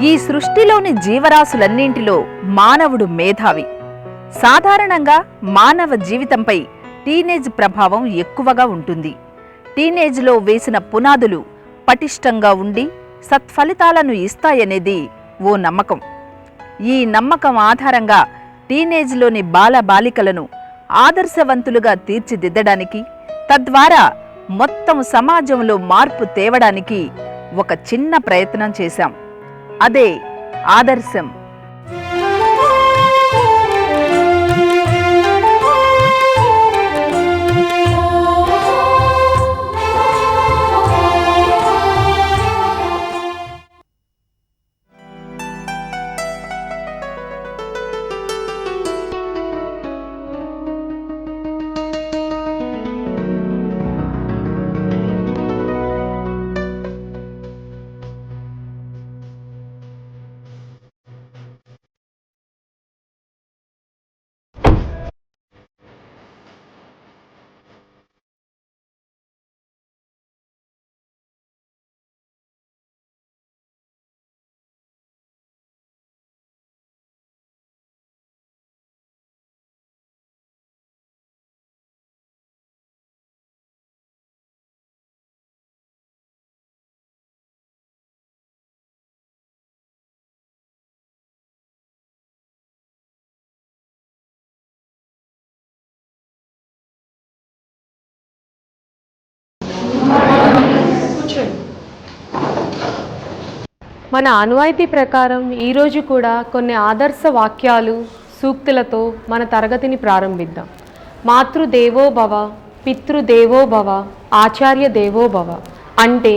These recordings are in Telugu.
ఈ సృష్టిలోని జీవరాశులన్నింటిలో మానవుడు మేధావి. సాధారణంగా మానవ జీవితంపై టీనేజ్ ప్రభావం ఎక్కువగా ఉంటుంది. టీనేజ్లో వేసిన పునాదులు పటిష్టంగా ఉండి సత్ఫలితాలను ఇస్తాయనేది ఓ నమ్మకం. ఈ నమ్మకం ఆధారంగా టీనేజ్లోని బాలబాలికలను ఆదర్శవంతులుగా తీర్చిదిద్దడానికి, తద్వారా మొత్తం సమాజంలో మార్పు తేవడానికి ఒక చిన్న ప్రయత్నం చేశాం. అదే ఆదర్శం. మన ఆనవాయితీ ప్రకారం ఈరోజు కూడా కొన్ని ఆదర్శ వాక్యాలు, సూక్తులతో మన తరగతిని ప్రారంభిద్దాం. మాతృదేవో భవ, పితృదేవో భవ, ఆచార్య దేవో భవ అంటే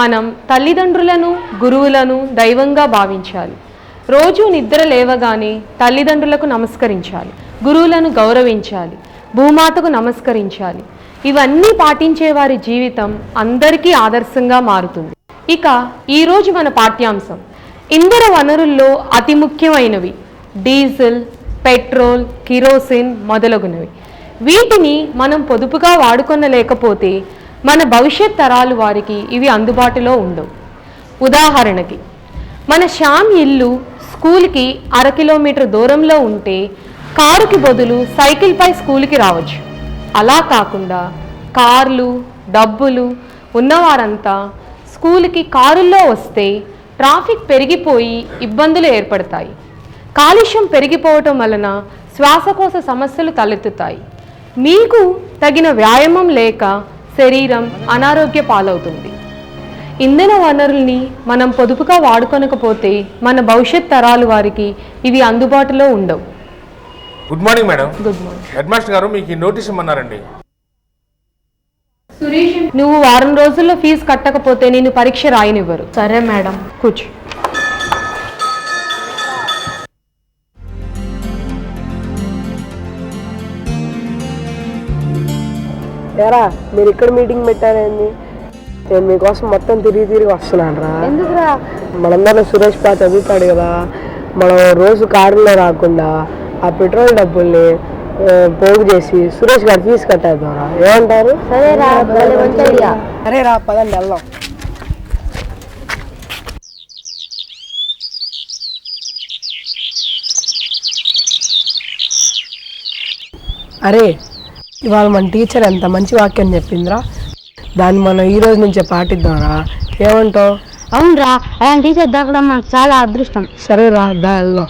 మనం తల్లిదండ్రులను, గురువులను దైవంగా భావించాలి. రోజు నిద్ర లేవగానే తల్లిదండ్రులకు నమస్కరించాలి, గురువులను గౌరవించాలి, భూమాతకు నమస్కరించాలి. ఇవన్నీ పాటించే వారి జీవితం అందరికీ ఆదర్శంగా మారుతుంది. ఇక ఈరోజు మన పాఠ్యాంశం ఇంధన వనరుల్లో అతి ముఖ్యమైనవి డీజిల్, పెట్రోల్, కిరోసిన్ మొదలగునవి. వీటిని మనం పొదుపుగా వాడుకొనలేకపోతే మన భవిష్యత్ తరాలు వారికి ఇవి అందుబాటులో ఉండవు. ఉదాహరణకి మన శ్యామ్ ఇల్లు స్కూల్కి 1/2 కిలోమీటర్ దూరంలో ఉంటే కారుకి బదులు సైకిల్పై స్కూల్కి రావచ్చు. అలా కాకుండా కార్లు, డబ్బులు ఉన్నవారంతా స్కూల్కి కారుల్లో వస్తే ట్రాఫిక్ పెరిగిపోయి ఇబ్బందులు ఏర్పడతాయి. కాలుష్యం పెరిగిపోవటం వలన శ్వాసకోశ సమస్యలు తలెత్తుతాయి. మీకు తగిన వ్యాయామం లేక శరీరం అనారోగ్య పాలవుతుంది. ఇంధన వనరుల్ని మనం పొదుపుగా వాడుకొనకపోతే మన భవిష్యత్ తరాలు వారికి ఇవి అందుబాటులో ఉండవు. Good morning madam. Good morning. Head master గారు మీకు ఈ నోటీస్ ఇమ్మన్నారండి. సురేష్, నువ్వు వారం రోజుల్లో ఫీజు కట్టకపోతే నేను పరీక్ష రాయనివ్వరు. సరే మేడం, కూర్చో. ఏరా మీరు ఇక్కడ మీటింగ్ పెట్టారేంది? నేను మీకోసం మొత్తం తిరిగి వస్తున్నాను రా. ఎందుకురా? మనందరిలో సురేష్ బా చదువుతాడు కదా, మనం రోజు కారులో రాకుండా ఆ పెట్రోల్ డబ్బుల్ని పోగు చేసి సురేష్ గారి ఫీజు కట్టేద్దాంరా. ఏమంటారు? సరే రా, పదండి వెళ్దాం. అరే ఇవాళ మన టీచర్ ఎంత మంచి వాక్యం చెప్పిందిరా, దాన్ని మనం ఈ రోజు నుంచే పాటిద్దాంరా. ఏమంటావు? అవునరా, ఆయన టీచర్ దొరకడం మనకు చాలా అదృష్టం. సరే రా, దా వెళ్దాం.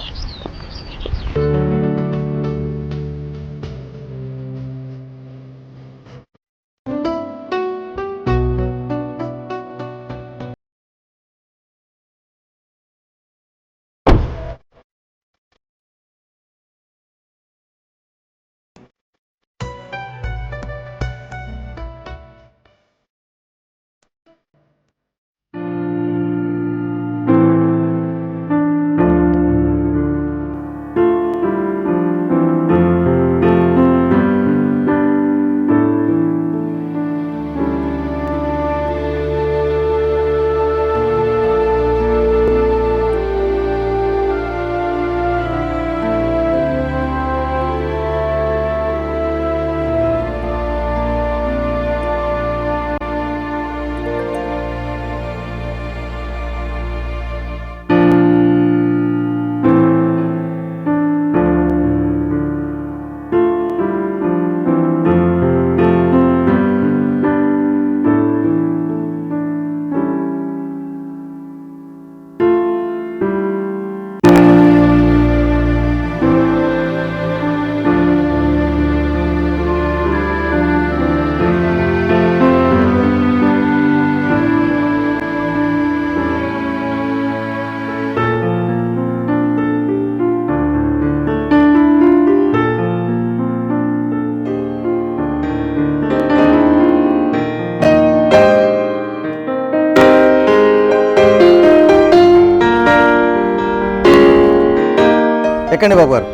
ఎక్కండి బాబు గారు.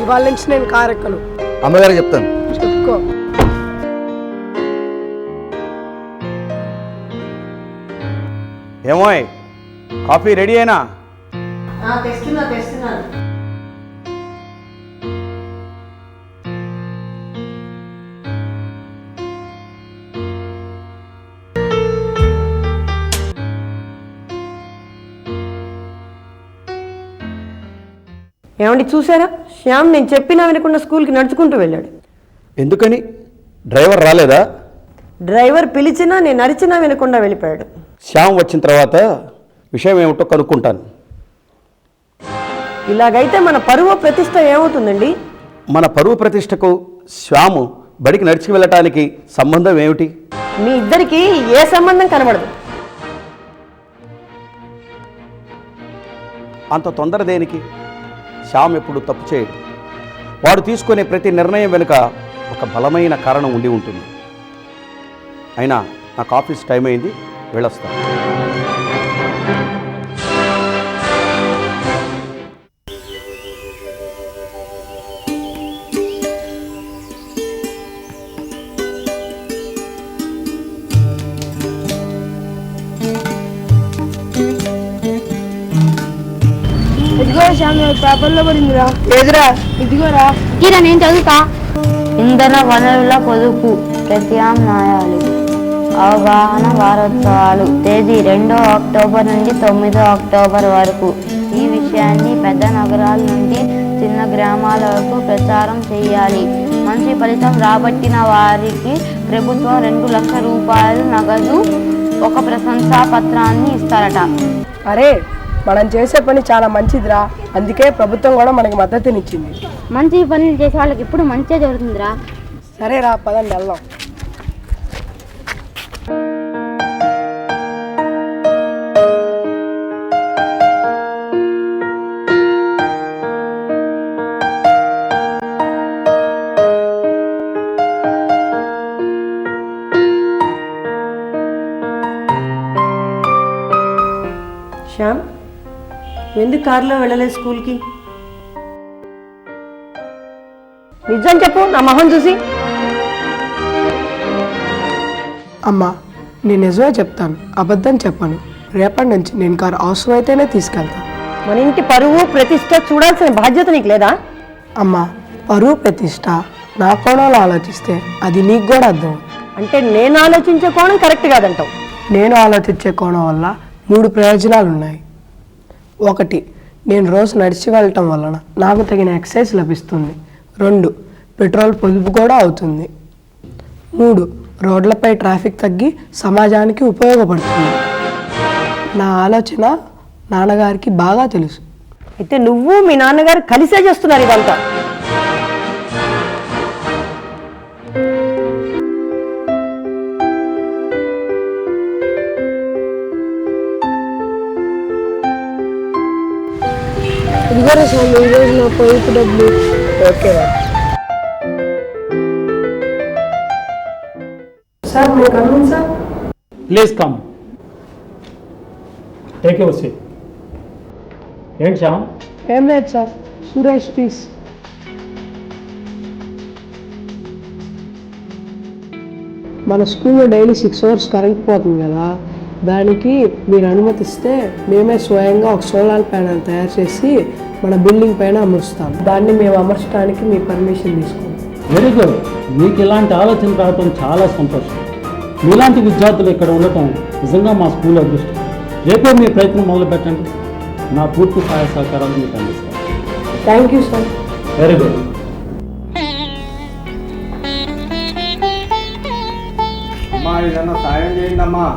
ఇవాళ నుంచి నేను కారు ఎక్కను. అమ్మగారు చెప్తాను. చెప్పుకో. ఏమోయ్, కాఫీ రెడీ అయినా? తెస్తున్నాను. ఏమండి చూసారా, శ్యామ్ నేను చెప్పినా వినకుండా స్కూల్కి నడుచుకుంటూ వెళ్ళాడు. ఎందుకని? డ్రైవర్ రాలేదా? డ్రైవర్ పిలిచినా నేను నడిచినా వినకుండా వెళ్ళిపోయాడు. శ్యామ్ వచ్చిన తర్వాత విషయం ఏమిటో కనుక్కుంటాను. ఇలాగైతే మన పరువు ప్రతిష్ట ఏమవుతుందండి? మన పరువు ప్రతిష్టకు శ్యాము బడికి నడిచి వెళ్ళటానికి సంబంధం ఏమిటి? మీ ఇద్దరికి ఏ సంబంధం కనబడదు. అంత తొందర దేనికి? శ్యామ్ ఎప్పుడు తప్పు చేయడు. వాడు తీసుకునే ప్రతి నిర్ణయం వెనుక ఒక బలమైన కారణం ఉండి ఉంటుంది. అయినా నాకు ఆఫీస్ టైం అయింది, వెళ్ళొస్తాను. ఇదిగో శ్యామ్ పేపర్లో పడిందిరా. ఏదిరా? ఇదిగోరా. ఇరా నేను చదువుతా. ఇంధన వనరుల పొదుపు ప్రత్యామ్నాయాలు అవగాహన వారోత్సవాలు తేదీ 2 అక్టోబర్ నుండి 9 అక్టోబర్ వరకు. ఈ విషయాన్ని పెద్ద నగరాల నుండి చిన్న గ్రామాల వరకు ప్రచారం చేయాలి. మంచి ఫలితం రాబట్టిన వారికి ప్రభుత్వం 2 లక్షల రూపాయలు నగదు, ఒక ప్రశంసా పత్రాన్ని ఇస్తారట. అరే, మనం చేసే పని చాలా మంచిదిరా. అందుకే ప్రభుత్వం కూడా మనకి మద్దతునిచ్చింది. మంచి పనులు చేసే వాళ్ళకి ఇప్పుడు మంచిగా జరుగుతుందిరా. సరేరా, పదండి వెళ్దాం. శ్యామ్, ఎందుకు కారులో వెళ్ళలేదు స్కూల్కి? నిజం చెప్పు, నా మొహం చూసి. అమ్మా, నేను నిజమే చెప్తాను, అబద్ధం చెప్పను. రేపటి నుంచి నేను కారు అవసరమైతేనే తీసుకెళ్తాను. మన ఇంటి పరువు ప్రతిష్ట చూడాల్సిన బాధ్యత నీకు లేదా? అమ్మా, పరువు ప్రతిష్ట నా కోణంలో ఆలోచిస్తే అది నీకు కూడా అర్థం. అంటే నేను ఆలోచించే కోణం కరెక్ట్ కాదంటావు. నేను ఆలోచించే కోణం వల్ల 3 ప్రయోజనాలు ఉన్నాయి. 1, నేను రోజు నడిచి వెళ్ళటం వలన నాకు తగిన ఎక్సర్సైజ్ లభిస్తుంది. 2, పెట్రోల్ పొదుపు కూడా అవుతుంది. 3, రోడ్లపై ట్రాఫిక్ తగ్గి సమాజానికి ఉపయోగపడుతుంది. నా ఆలోచన నాన్నగారికి బాగా తెలుసు. అయితే నువ్వు మీ నాన్నగారు కలిసే చేస్తున్నారు ఇదంతా. ఇదిగోరా స్వామి, ఈరోజు నా పొదుపు డబ్బులు. ఓకేరా సార్, మీరు coming sir. Please come, take your seat. ఏంటి శ్యామ్? ఏం లేదు సార్, సురేష్ ప్లీజ్. మన స్కూల్లో డైలీ 6 అవర్స్ కరెంట్ పోతుంది కదా, దానికి మీరు అనుమతిస్తే మేమే స్వయంగా ఒక సోలార్ ప్యానెల్ తయారు చేసి మన బిల్డింగ్ పైన అమరుస్తాం. దాన్ని మేము అమర్చడానికి మీ పర్మిషన్ తీసుకోండి. Very good. మీకు ఇలాంటి ఆలోచన రావడం చాలా సంతోషం. మీలాంటి విద్యార్థులు ఇక్కడ ఉండటం నిజంగా మా స్కూల్ అదృష్టం. రేపే మీ ప్రయత్నం మొదలు పెట్టండి. నా పూర్తి సహాయ సహకారాలు మీకు అందిస్తాను. Thank you sir. Very good. అమ్మా, ఏదన్నా సాయం చేయండి అమ్మా.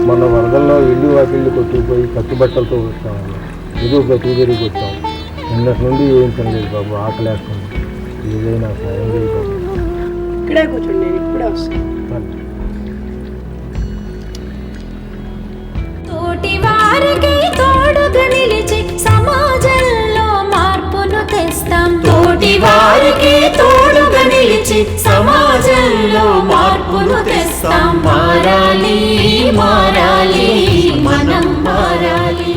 మన వరదల్లో ఇల్లు వాకిళ్ళు కొట్టుకుపోయి కట్టుబట్టలతో వచ్చాము. ఏదో బ్రతుకు తిరిగి వచ్చాము. నిన్నటి నుండి ఏం తినలేదు బాబు, ఆకలేస్తుంది. ఏదైనా సాయం చేయి బాబు. ఇక్కడే కూర్చోండి, నేను ఇప్పుడే వస్తాను. తోటి వారికి తోడుగా నిలిచి సమాజంలో మార్పును తెస్తాం. తోటి వారికి తోడుగా నిలిచి సమాజంలో మార్పును తెస్తాం. మారాలి మారాలి మనం మారాలి.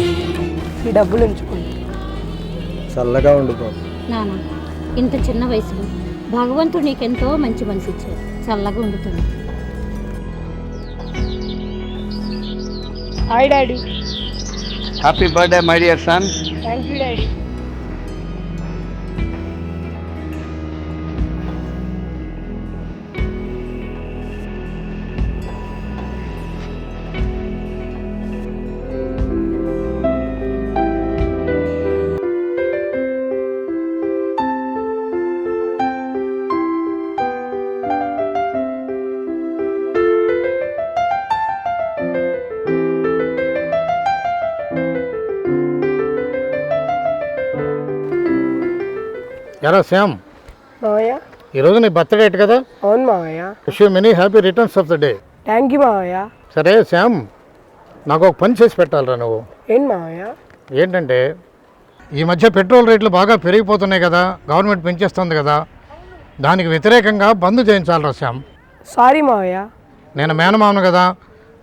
ఈ డబ్బులు ఉంచుకోండి. చల్లగా ఉండు బాబు. నాన్న, ఇంత చిన్న వయసులో భగవంతుడు నీకెంతో మంచి మనసు ఇచ్చాడు. చల్లగా ఉండుతుంది. Hi daddy. Happy birthday my dear son. Thank you daddy. ఎరా శ్యామ్, మావయ్య. ఈరోజు నీ బర్త్డే డేట్ కదా? అవును మావయ్య. Wish you many happy returns of the day. Thank you మావయ్య. సరే శ్యామ్, నాకు ఒక పని చేసి పెట్టాలరా నువ్వు. ఏంటి మావయ్య? ఏంటంటే ఈ మధ్య పెట్రోల్ రేట్లు బాగా పెరిగిపోతున్నాయి కదా, గవర్నమెంట్ పెంచేస్తుంది కదా, దానికి వ్యతిరేకంగా బంద్ చేయించాలరా శ్యామ్. సారీ మావయ్య. నేను మేనమామను కదా,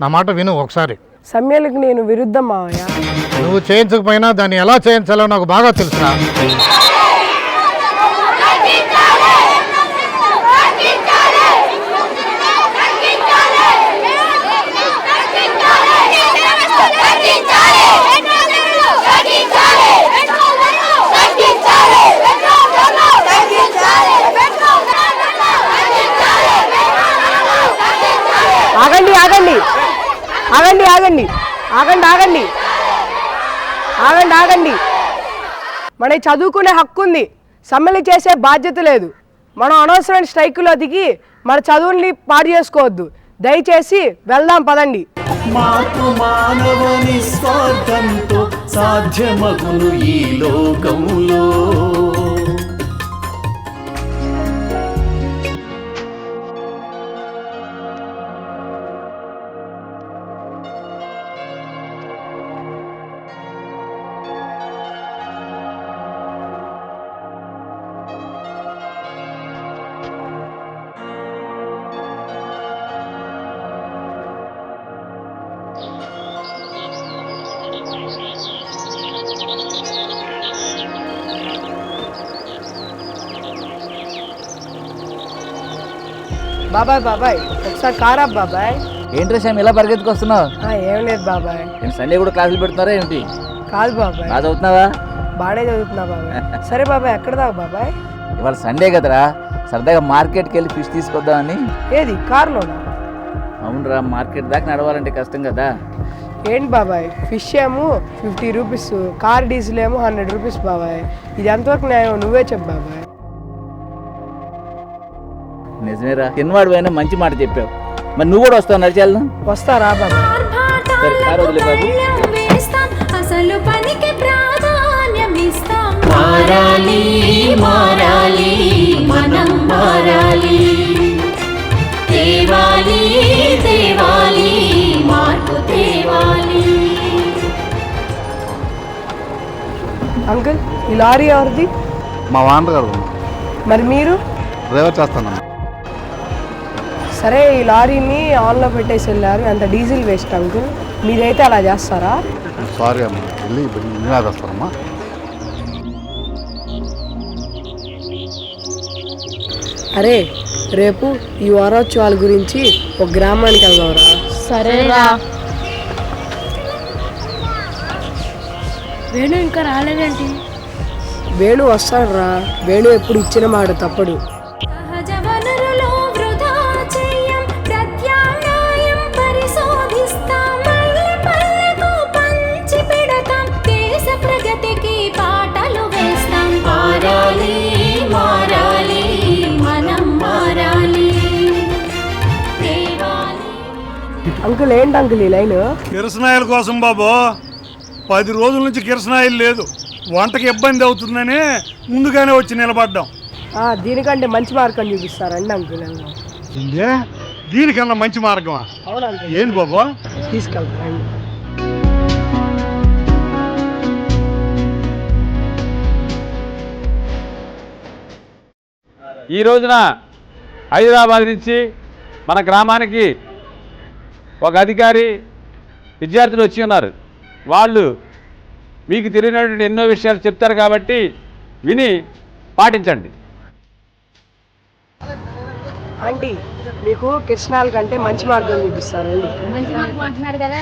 నా మాట విను ఒకసారి. సమ్మెలకు నేను విరుద్ధం మావయ్య. నువ్వు చేయించకపోయినా దాన్ని ఎలా చేయించాలో నాకు బాగా తెలుసురా. ఆగండి ఆగండి ఆగండి ఆగండి ఆగండి ఆగండి ఆగండి ఆగండి. మనకి చదువుకునే హక్కు ఉంది, సమ్మెలు చేసే బాధ్యత లేదు. మనం అనవసరమైన స్ట్రైకులో దిగి మన చదువుల్ని పాడు చేసుకోవద్దు. దయచేసి వెళ్దాం పదండి. మార్పు మానవని స్వార్థంతో సాధ్యమగును ఈ లోకములో. బాబాయ్ బాబాయ్ ఒకసారి కారా బాబాయ్. ఏంట్రా శ్యామ్ ఇలా పరిగెత్తుకొస్తున్నావు? ఏం లేదు బాబాయ్. సండే కూడా క్లాసులు పెడుతున్నారా ఏంటి? కాదు బాబాయ్. బాగా చదువుతున్నావా? బాగానే చదువుతున్నా బాబాయ్. సరే బాబాయ్, ఎక్కడ దాకా బాబాయ్? ఇవాళ సండే కదరా, సరదాగా మార్కెట్కి వెళ్ళి ఫిష్ తీసుకొద్దామని. ఏది, కార్లోనా? అవునరా, మార్కెట్ దాకా నడవాలంటే కష్టం కదా. ఏంటి బాబాయ్, ఫిష్ ఏమో 50 రూపీస్, కార్ డీజిల్ ఏమో 100 రూపీస్ బాబాయ్. ఇది ఎంతవరకు న్యాయం నువ్వే చెప్పు బాబాయ్. నిజమేరా, తిన్నవాడు అయినా మంచి మాట చెప్పావు. మరి నువ్వు కూడా వస్తావు, నడిచి వెళ్దాం. వస్తారా బాబాయ్? సరే, కారు వదిలే బాబు. అసలు పనికి ప్రాధాన్యమిస్తాం. మారాలి మారాలి మనం మారాలి. తేవాలి తేవాలి మార్పు తేవాలి. అంకుల్, ఈ లారీ ఎవరిది? మా వాంట గారు. మరి మీరు? డ్రైవర్ చేస్తాను. సరే, ఈ లారీని ఆన్లో పెట్టేసి వెళ్ళారు, అంత డీజిల్ వేస్ట్ అంకుల్. మీరైతే అలా చేస్తారా? సారీ అమ్మ, వెళ్ళి వస్తానమ్మా. అరే, రేపు ఈ వారోత్సవాల గురించి ఒక గ్రామానికి వెళ్దాంరా. సరేరా. వేణు ఇంకా రాలేదేంటి? వేణు వస్తాడురా. వేణు ఎప్పుడు ఇచ్చిన మాట తప్పడు. సహజ వనరులు వృధా చేయం, ప్రత్యామ్నాయం పరిశోధిస్తాం. పల్లె పల్లెకు పంచి పెడతాం, దేశ ప్రగతికి పాటలు వేస్తాం. మారాలి మారాలి మనం మారాలి. అంకుల్, ఏంటి అంకుల్ ఈ లైన్? కిరసనాయిల కోసం బాబు, 10 రోజుల నుంచి కిరసనాయిల్ లేదు. వంటకి ఇబ్బంది అవుతుందని ముందుగానే వచ్చి నిలబడ్డాం. దీనికంటే మంచి మార్గం చూపిస్తారండి అంకుల్. ఏందే దీనికన్నా మంచి మార్గమా? అవునండి. ఏంటి బాబు? తీసుకెళ్తారండి. ఈ రోజున హైదరాబాద్ నుంచి మన గ్రామానికి ఒక అధికారి విద్యార్థులు వచ్చి ఉన్నారు. వాళ్ళు మీకు తెలియనటువంటి ఎన్నో విషయాలు చెప్తారు కాబట్టి విని పాటించండి. ఆంటీ, మీకు కిరసనాల కంటే మంచి మార్గం చూపిస్తారండి. మంచి మార్గం అంటున్నారు కదా.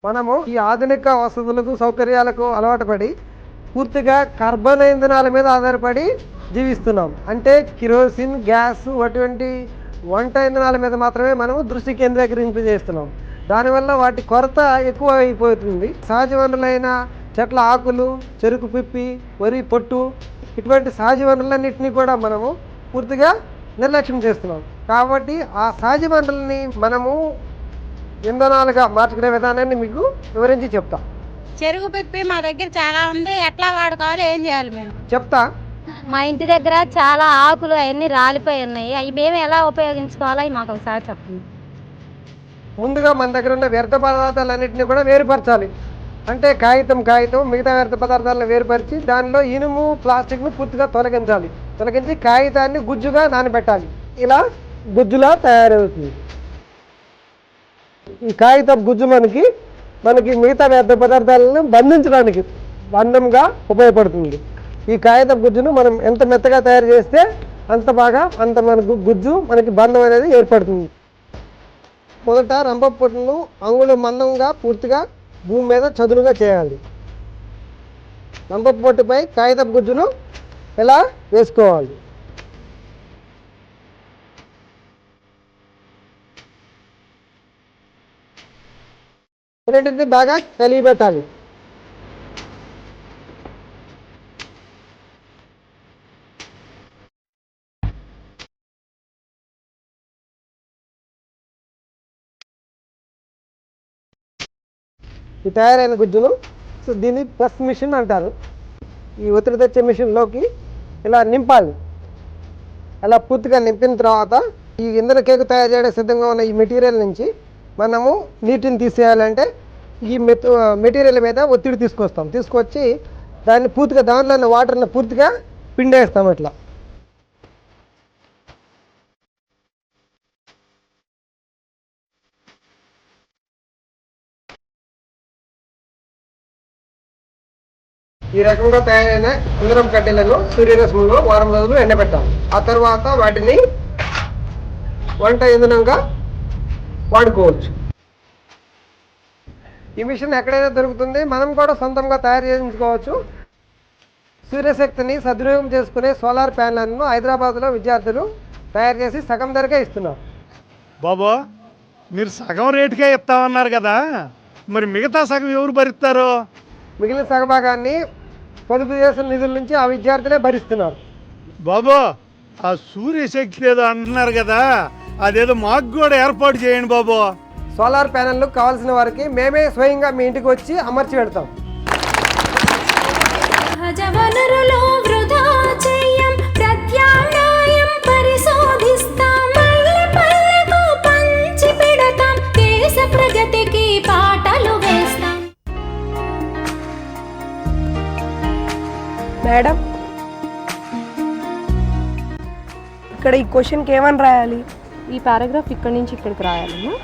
మనము ఈ ఆధునిక వసతులకు సౌకర్యాలకు అలవాటు పడి పూర్తిగా కార్బన్ ఇంధనాల మీద ఆధారపడి జీవిస్తున్నాం. అంటే కిరోసిన్, గ్యాస్ అటువంటి వంట ఇంధనాల మీద మాత్రమే మనము దృష్టి కేంద్రీకరింపజేస్తున్నాం. దానివల్ల వాటి కొరత ఎక్కువ అయిపోతుంది. సహజ వనరులైన చెట్ల ఆకులు, చెరుకు పిప్పి, వరి పొట్టు ఇటువంటి సహజ వనరులన్నింటినీ కూడా మనము పూర్తిగా నిర్లక్ష్యం చేస్తున్నాం. కాబట్టి ఆ సహజ వనరులని మనము ఇంధనాలుగా మార్చుకునే విధానాన్ని మీకు వివరించి చెప్తా. చెరుకు పిప్పి మా దగ్గర చాలా ఉంది. ఎట్లా వాడుకోవాలి, ఏం చేయాలి మేము చెప్తా. మా ఇంటి దగ్గర చాలా ఆకులు అవన్నీ రాలిపోయి ఉన్నాయి. అవి మేము ఎలా ఉపయోగించుకోవాలో అవి మాకు ఒకసారి చెప్పండి. ముందుగా మన దగ్గర ఉన్న వ్యర్థ పదార్థాలన్నింటినీ కూడా వేరుపరచాలి. అంటే కాగితం మిగతా వ్యర్థ పదార్థాలను వేరుపరిచి దానిలో ఇనుము, ప్లాస్టిక్ను పూర్తిగా తొలగించి కాగితాన్ని గుజ్జుగా నానబెట్టాలి. ఇలా గుజ్జులా తయారవుతుంది. ఈ కాగితం గుజ్జు మనకి మిగతా వ్యర్థ పదార్థాలను బంధించడానికి బంధంగా ఉపయోగపడుతుంది. ఈ కాగితం గుజ్జును మనం ఎంత మెత్తగా తయారు చేస్తే అంత మనకు గుజ్జు మనకి బంధం అనేది ఏర్పడుతుంది. మొదట రంప పొట్టును అంగుళం మందంగా పూర్తిగా భూమి మీద చదునుగా చేయాలి. రంప పొట్టుపై కాగితం గుజ్జును ఎలా వేసుకోవాలి. రెండింటిని బాగా కలిగిపెట్టాలి. ఈ తయారైన గుజ్జును దీన్ని ప్రెస్ మిషన్ అంటారు. ఈ ఒత్తిడి తెచ్చే మిషన్లోకి ఇలా నింపాలి. అలా పూర్తిగా నింపిన తర్వాత ఈ ఇంధన కేకు తయారు చేయడానికి సిద్ధంగా ఉన్న ఈ మెటీరియల్ నుంచి మనము నీటిని తీసేయాలంటే ఈ మెటీరియల్ మీద ఒత్తిడి తీసుకొచ్చి దాన్ని పూర్తిగా దాంట్లో ఉన్న వాటర్ని పూర్తిగా పిండేస్తాం. ఇట్లా ఈ రకంగా తయారైన ఇంధనం కడ్డీలను సూర్యరశ్మిలో వారం రోజులు ఎండబెట్టాలి. ఆ తర్వాత వాటిని వంట ఇంధనంగా వాడుకోవచ్చు. ఈ మిషన్ ఎక్కడైనా దొరుకుతుంది. మనం కూడా సొంతంగా తయారు చేయించుకోవచ్చు. సూర్యశక్తిని సద్వినియోగం చేసుకునే సోలార్ ప్యానెళ్లను హైదరాబాద్లో విద్యార్థులు తయారు చేసి సగం ధరకే ఇస్తున్నారు. బాబు, మీరు సగం రేటుకే ఇస్తామన్నారు కదా, మరి మిగతా సగం ఎవరు భరిస్తారు? మిగిలిన సగభాగాన్ని పొదుపు చేసిన నిధుల నుంచి ఆ విద్యార్థులే భరిస్తున్నారు. బాబు, ఆ సూర్యశక్తి ఏదో అంటున్నారు కదా, అదేదో మాకు కూడా ఏర్పాటు చేయండి బాబు. సోలార్ ప్యానెల్లు కావాల్సిన వారికి మేమే స్వయంగా మీ ఇంటికి వచ్చి అమర్చి పెడతాం. సహజ వనరులు వృధా చేయం, ప్రత్యామ్నాయం పరిశోధిస్తాం, పల్లె పల్లెకు పంచి పెడతాం, దేశ ప్రగతికి పాటలు వేస్తాం. మేడం, ఇక్కడ ఈ క్వశ్చన్కి ఏమని రాయాలి? ఈ పారాగ్రాఫ్ ఇక్కడి నుంచి ఇక్కడికి రాయాలమ్మా.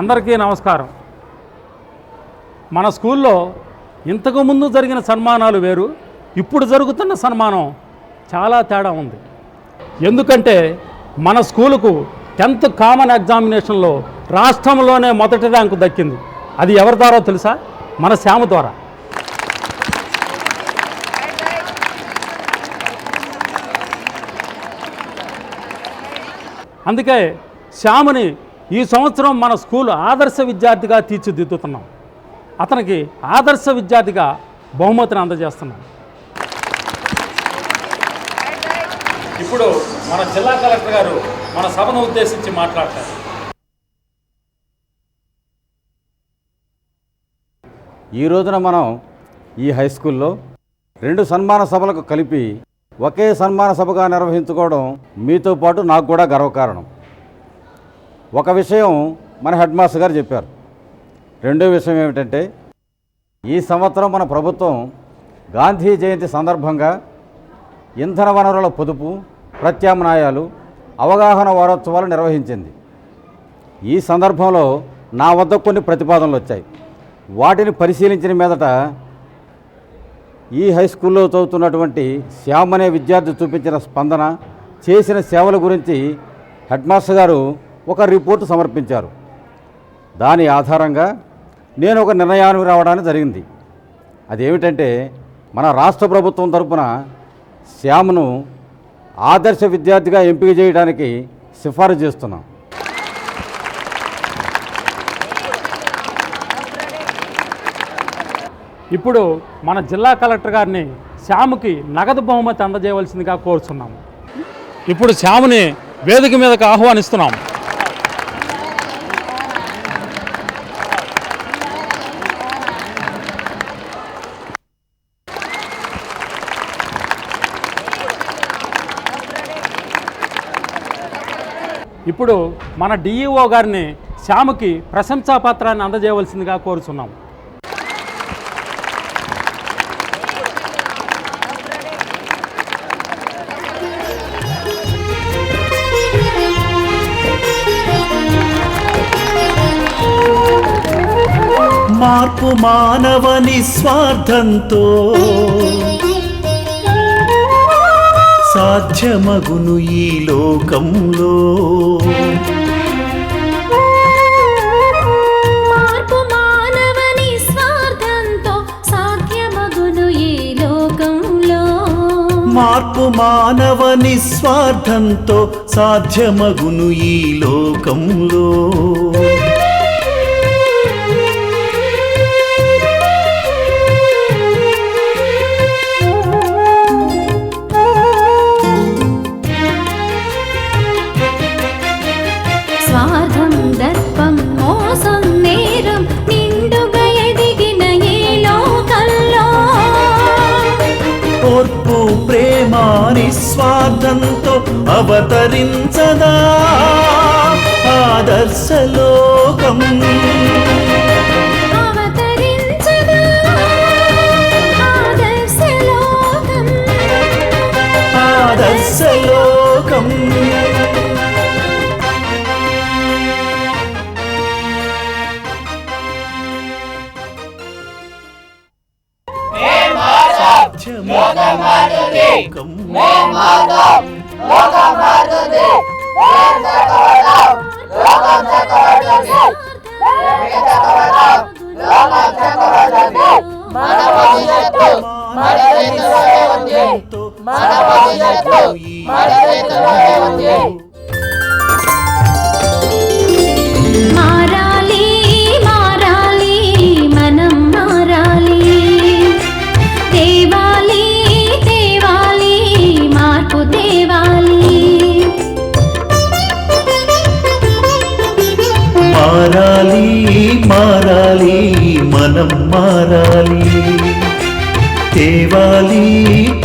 అందరికీ నమస్కారం. మన స్కూల్లో ఇంతకుముందు జరిగిన సన్మానాలు వేరు, ఇప్పుడు జరుగుతున్న సన్మానం చాలా తేడా ఉంది. ఎందుకంటే మన స్కూలుకు 10th కామన్ ఎగ్జామినేషన్లో రాష్ట్రంలోనే మొదటి ర్యాంకు దక్కింది. అది ఎవరి ద్వారా తెలుసా? మన శ్యామ ద్వారా. అందుకే శ్యాముని ఈ సంవత్సరం మన స్కూల్ ఆదర్శ విద్యార్థిగా తీర్చిదిద్దుతున్నాం. అతనికి ఆదర్శ విద్యార్థిగా బహుమతిని అందజేస్తున్నాం. ఇప్పుడు మన జిల్లా కలెక్టర్ గారు మన సభను ఉద్దేశించి మాట్లాడతారు. ఈ రోజున మనం ఈ హై స్కూల్లో 2 సన్మాన సభలకు కలిపి ఒకే సన్మాన సభగా నిర్వహించుకోవడం మీతో పాటు నాకు కూడా గర్వకారణం. ఒక విషయం మన హెడ్ మాస్టర్ గారు చెప్పారు. రెండో విషయం ఏమిటంటే, ఈ సంవత్సరం మన ప్రభుత్వం గాంధీ జయంతి సందర్భంగా ఇంధన వనరుల పొదుపు, ప్రత్యామ్నాయాలు, అవగాహన వారోత్సవాలు నిర్వహించింది. ఈ సందర్భంలో నా వద్ద కొన్ని ప్రతిపాదనలు వచ్చాయి. వాటిని పరిశీలించిన మీదట ఈ హై స్కూల్లో చదువుతున్నటువంటి శ్యామ్ అనే విద్యార్థి చూపించిన స్పందన, చేసిన సేవల గురించి హెడ్ మాస్టర్ గారు ఒక రిపోర్టు సమర్పించారు. దాని ఆధారంగా నేను ఒక నిర్ణయానికి రావడానికి జరిగింది. అదేమిటంటే, మన రాష్ట్ర ప్రభుత్వం తరపున శ్యామ్ను ఆదర్శ విద్యార్థిగా ఎంపిక చేయడానికి సిఫారసు చేస్తున్నాం. ఇప్పుడు మన జిల్లా కలెక్టర్ గారిని శ్యాముకి నగదు బహుమతి అందజేయవలసిందిగా కోరుతున్నాము. ఇప్పుడు శ్యాముని వేదిక మీదకు ఆహ్వానిస్తున్నాం. ఇప్పుడు మన డిఈఓ గారిని శ్యాముకి ప్రశంసా పత్రాన్ని అందజేయవలసిందిగా కోరుచున్నాం. మార్పు మానవని స్వార్థంతో సాధ్యమగును ఈ లోకంలో. మార్పు మానవని స్వార్థంతో సాధ్యమగును ఈ లోకంలో. మార్పు మానవని స్వార్థంతో సాధ్యమగును ఈ లోకంలో. స్వార్థం, దర్పం, మోసం, నేరం నిండుగా ఎదిగిన ఈ లోకంలో. ఓర్పు, ప్రేమ, నిస్వార్థంతో అవతరించదా ఆదర్శలోకం. అవతరించదా ఆదర్శలోకం. ఆదర్శలోకం. మారాలి మారాలి మనం మారాలి. తేవాలి తేవాలి మార్పు తేవాలి. మారాలి మారాలి మనం మారాలి. తేవాలి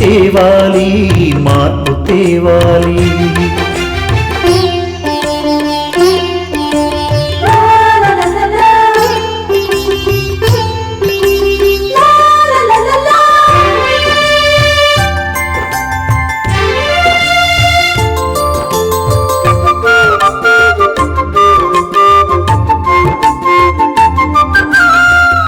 తేవాలి మార్పు తేవాలి.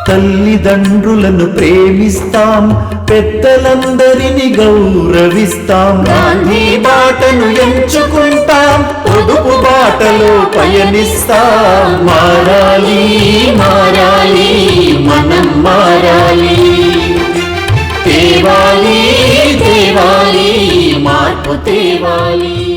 తల్లిదండ్రులను ప్రేమిస్తాం, పెద్దలందరిని గౌరవిస్తాం. గాంధీ బాటను ఎంచుకుంటాం, పొదుపు బాటలో పయనిస్తాం. మారాలి మారాలి మనం మారాలి, తేవాలి తేవాలి మార్పు తేవాలి.